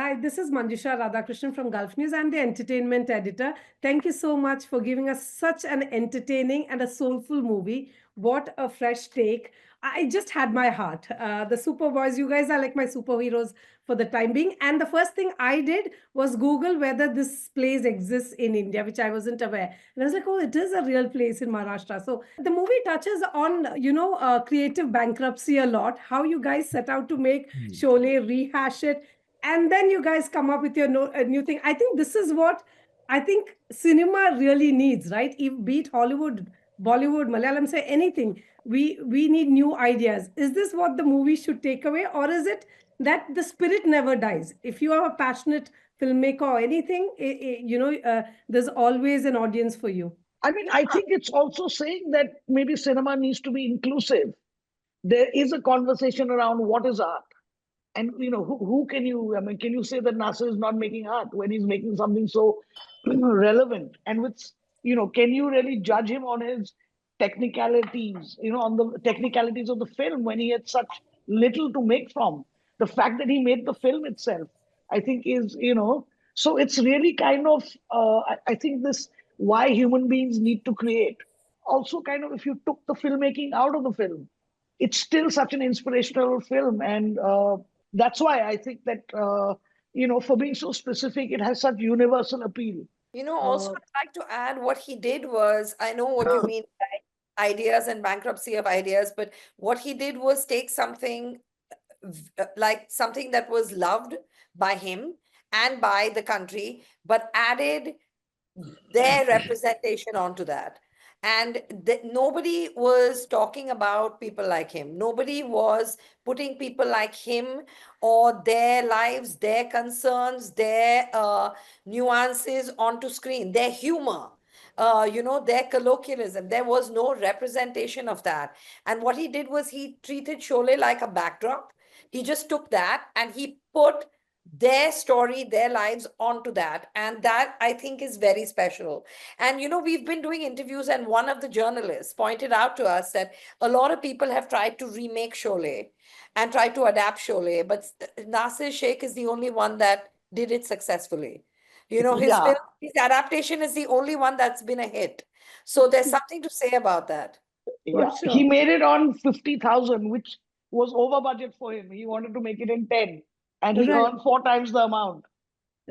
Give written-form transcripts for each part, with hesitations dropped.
Hi, this is Manjusha Radhakrishnan from Gulf News. I'm the entertainment editor. Thank you so much for giving us such an entertaining and a soulful movie. What a fresh take. I just had my heart. The Superboys, you guys are like my superheroes for the time being. And the first thing I did was Google whether this place exists in India, which I wasn't aware. And I was like, oh, it is a real place in Maharashtra. So the movie touches on, creative bankruptcy a lot, how you guys set out to make Sholay, rehash it, and then you guys come up with your new thing. I think this is what I think cinema really needs, right? If be it Hollywood, Bollywood, Malayalam, say anything, we need new ideas. Is this what the movie should take away, or is it that the spirit never dies? If you are a passionate filmmaker or anything, there's always an audience for you. I mean, I think it's also saying that maybe cinema needs to be inclusive. There is a conversation around what is art. And who can you? I mean, can you say that Nasser is not making art when he's making something so relevant? And can you really judge him on his technicalities? On the technicalities of the film when he had such little to make from. The fact that he made the film itself, I think, is. So it's really kind of. I think this why human beings need to create. Also, kind of, if you took the filmmaking out of the film, it's still such an inspirational film, and that's why I think that for being so specific, it has such universal appeal. Also, Uh, I'd like to add what he did was, I know what you mean by ideas and bankruptcy of ideas, but what he did was take something like something that was loved by him and by the country, but added their representation onto that. And nobody was talking about people like him. Nobody was putting people like him or their lives, their concerns, their nuances onto screen, their humor. Their colloquialism. There was no representation of that. And what he did was he treated Sholay like a backdrop. He just took that and he put their story, their lives onto that. And that I think is very special. And, we've been doing interviews, and one of the journalists pointed out to us that a lot of people have tried to remake Sholay and tried to adapt Sholay, but Nasir Sheikh is the only one that did it successfully. His yeah, film, his adaptation is the only one that's been a hit. So there's something to say about that. yeah. For He sure. made it on 50,000, which was over budget for him. He wanted to make it in 10, and he Right, earned 4 times the amount.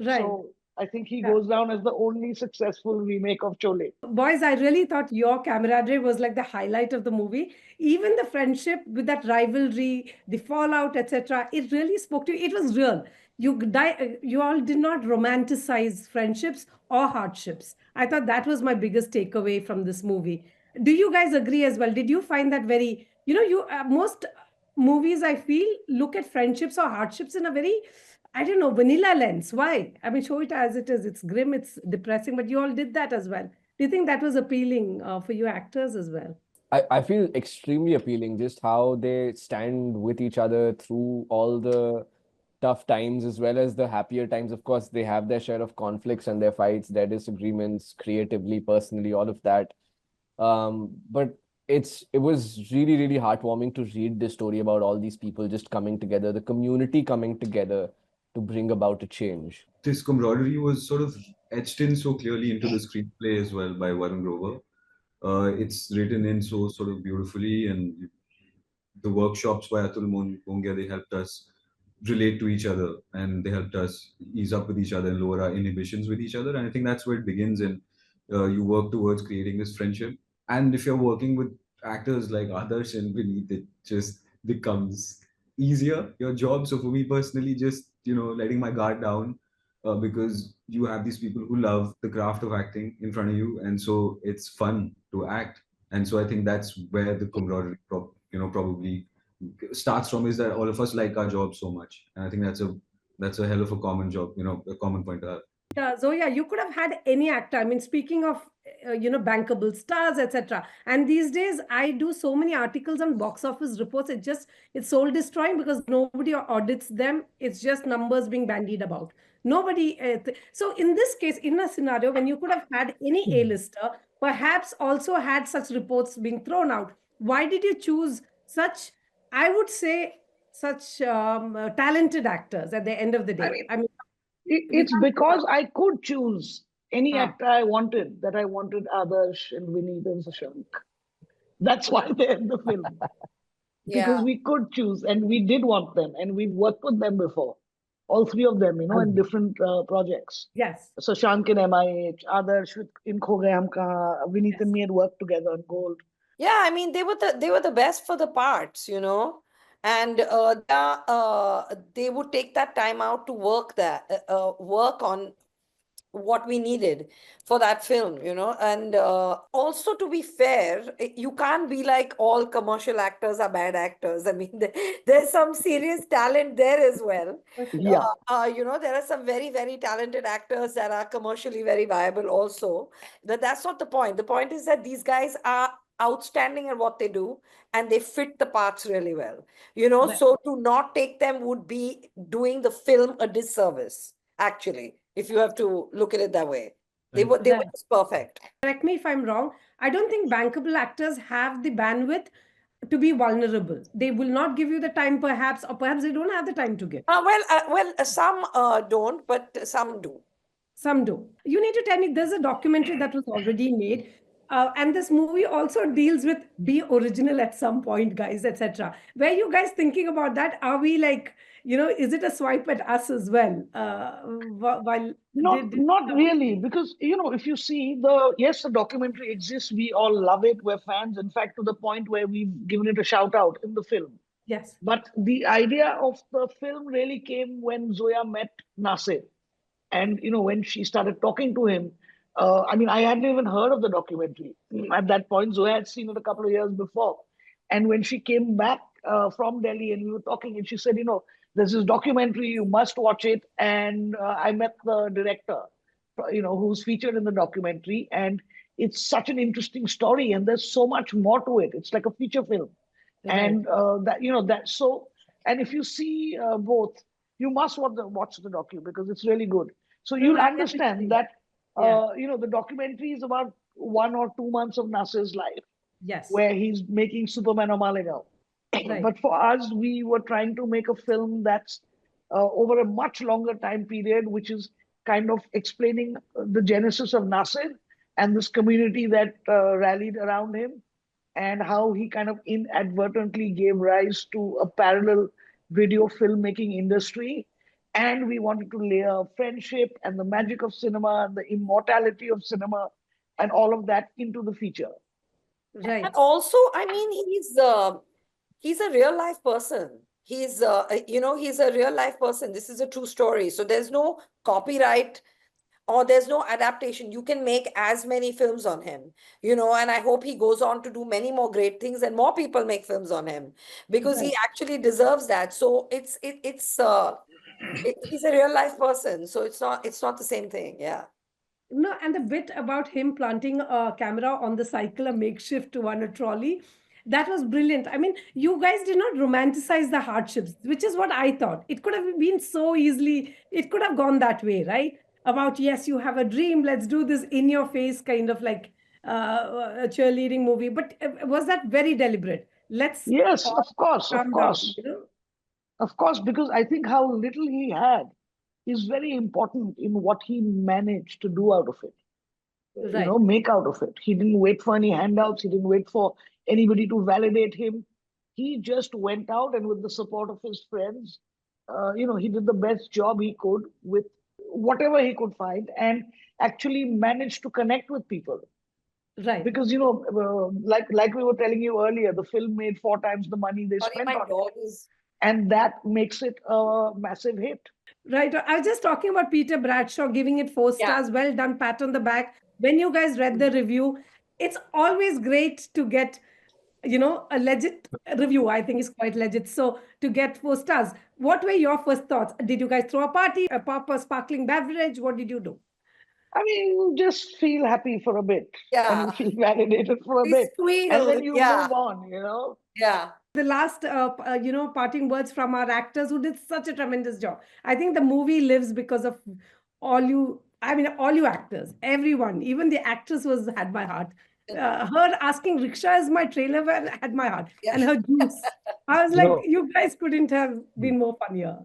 right. So I think he Yeah. goes down as the only successful remake of Chole. Boys, I really thought your camaraderie was like the highlight of the movie. Even the friendship with that rivalry, the fallout, etc. It really spoke to you. It was real. You all did not romanticize friendships or hardships. I thought that was my biggest takeaway from this movie. Do you guys agree as well? Did you find that very, most movies I feel look at friendships or hardships in a very, I don't know, vanilla lens. Why? I mean, show it as it is. It's grim, it's depressing, but you all did that as well. Do you think that was appealing for you actors as well? I feel extremely appealing, just how they stand with each other through all the tough times as well as the happier times. Of course, they have their share of conflicts and their fights, their disagreements, creatively, personally, all of that. But it was really, really heartwarming to read this story about all these people just coming together, the community coming together to bring about a change. This camaraderie was sort of etched in so clearly into the screenplay as well by Varun Grover. It's written in so sort of beautifully, and the workshops by Atul Mongia, they helped us relate to each other, and they helped us ease up with each other and lower our inhibitions with each other. And I think that's where it begins, and you work towards creating this friendship. And if you're working with actors like Adarsh and Vineet, it just becomes easier, your job. So for me personally, just letting my guard down, because you have these people who love the craft of acting in front of you, and so it's fun to act. And so I think that's where the camaraderie probably starts from, is that all of us like our job so much. And I think that's a hell of a common job, a common point to have. Zoya, you could have had any actor. I mean, speaking of, bankable stars, etc. And these days, I do so many articles on box office reports. It's soul destroying because nobody audits them. It's just numbers being bandied about. Nobody. So in this case, in a scenario when you could have had any A-lister, perhaps also had such reports being thrown out, why did you choose such, I would say, such talented actors at the end of the day? I mean, It's because I could choose any Ah. actor I wanted, that I wanted Adarsh and Vineet and Shashank. That's why they're in the film. Because Yeah. we could choose and we did want them and we've worked with them before. All three of them, in different projects. Yes. Shashank in MIH, Adarsh in Kho Gaye Hum Kahan, Vineet and me had worked together on Gold. Yeah, I mean they were the best for the parts, and they would take that time out to work on what we needed for that film, and also, to be fair, you can't be like all commercial actors are bad actors. I mean, there's some serious talent there as well. Yeah. There are some very, very talented actors that are commercially very viable also. But that's not the point. The point is that these guys are outstanding at what they do and they fit the parts really well. Right. So to not take them would be doing the film a disservice, actually, if you have to look at it that way. They were Right. just perfect. Correct me if I'm wrong. I don't think bankable actors have the bandwidth to be vulnerable. They will not give you the time, perhaps, or perhaps they don't have the time to give. Some don't, but some do. Some do. You need to tell me, there's a documentary that was already made. And this movie also deals with be original at some point, guys, etc. Were you guys thinking about that? Are we like, is it a swipe at us as well? While Not really, because if you see the documentary exists, we all love it, we're fans, in fact, to the point where we've given it a shout out in the film. Yes. But the idea of the film really came when Zoya met Nasir. And when she started talking to him, I mean, I hadn't even heard of the documentary at that point. Zoya had seen it a couple of years before. And when she came back from Delhi and we were talking, and she said, there's this documentary, you must watch it. And I met the director, who's featured in the documentary. And it's such an interesting story. And there's so much more to it. It's like a feature film. Right. And and if you see both, you must watch the docu because it's really good. So you'll understand that, the documentary is about 1 or 2 months of Nasir's life. Yes. Where he's making Superman of Malegaon. Right. But for us, we were trying to make a film that's over a much longer time period, which is kind of explaining the genesis of Nasir and this community that rallied around him, and how he kind of inadvertently gave rise to a parallel video filmmaking industry. And we wanted to layer friendship and the magic of cinema and the immortality of cinema and all of that into the feature. Right. And also, I mean, he's a real life person. He's a real life person. This is a true story. So there's no copyright or there's no adaptation. You can make as many films on him, and I hope he goes on to do many more great things and more people make films on him, because he actually deserves that. So he's a real life person. So it's not the same thing. Yeah. No, and the bit about him planting a camera on the cycle, a makeshift one, a trolley, that was brilliant. I mean, you guys did not romanticize the hardships, which is what I thought. It could have been so easily, it could have gone that way, right? About, yes, you have a dream, let's do this in your face, kind of like a cheerleading movie. But was that very deliberate? Yes, of course, calm of down, course. Of course, because I think how little he had is very important in what he managed to do out of it. Right. Make out of it. He didn't wait for any handouts. He didn't wait for anybody to validate him. He just went out, and with the support of his friends, he did the best job he could with whatever he could find, and actually managed to connect with people. Right. Because like we were telling you earlier, the film made 4 times the money they spent on it, and that makes it a massive hit. Right. I was just talking about Peter Bradshaw giving it 4 stars. Well done, pat on the back. When you guys read the review, it's always great to get, a legit review. I think is quite legit. So to get 4 stars, what were your first thoughts? Did you guys throw a party, pop a sparkling beverage? What did you do? I mean, you just feel happy for a bit. Yeah. And you feel validated for a bit. And then you move on, Yeah. The last, parting words from our actors who did such a tremendous job. I think the movie lives because of all you actors, everyone, even the actress had my heart. her asking rickshaw as my trailer had my heart, Yeah. and her juice. I was You like, know- you guys couldn't have been more funnier.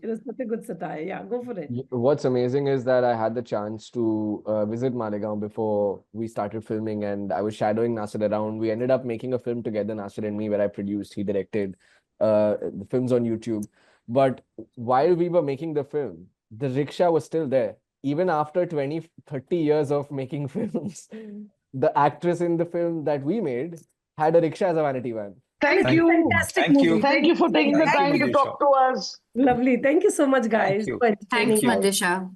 It was such a good satire. Yeah, go for it. What's amazing is that I had the chance to visit Malegaon before we started filming, and I was shadowing Nasir around. We ended up making a film together, Nasir and me, where I produced, he directed. The film's on YouTube. But while we were making the film, the rickshaw was still there. Even after 20, 30 years of making films, the actress in the film that we made had a rickshaw as a vanity van. And it's Thank a you. fantastic Thank you. movie. Thank you for so taking the much. Thank you, time to Mandisha. talk to us. Lovely. Thank you so much, guys, you. for entertaining Thanks, us. Mandisha.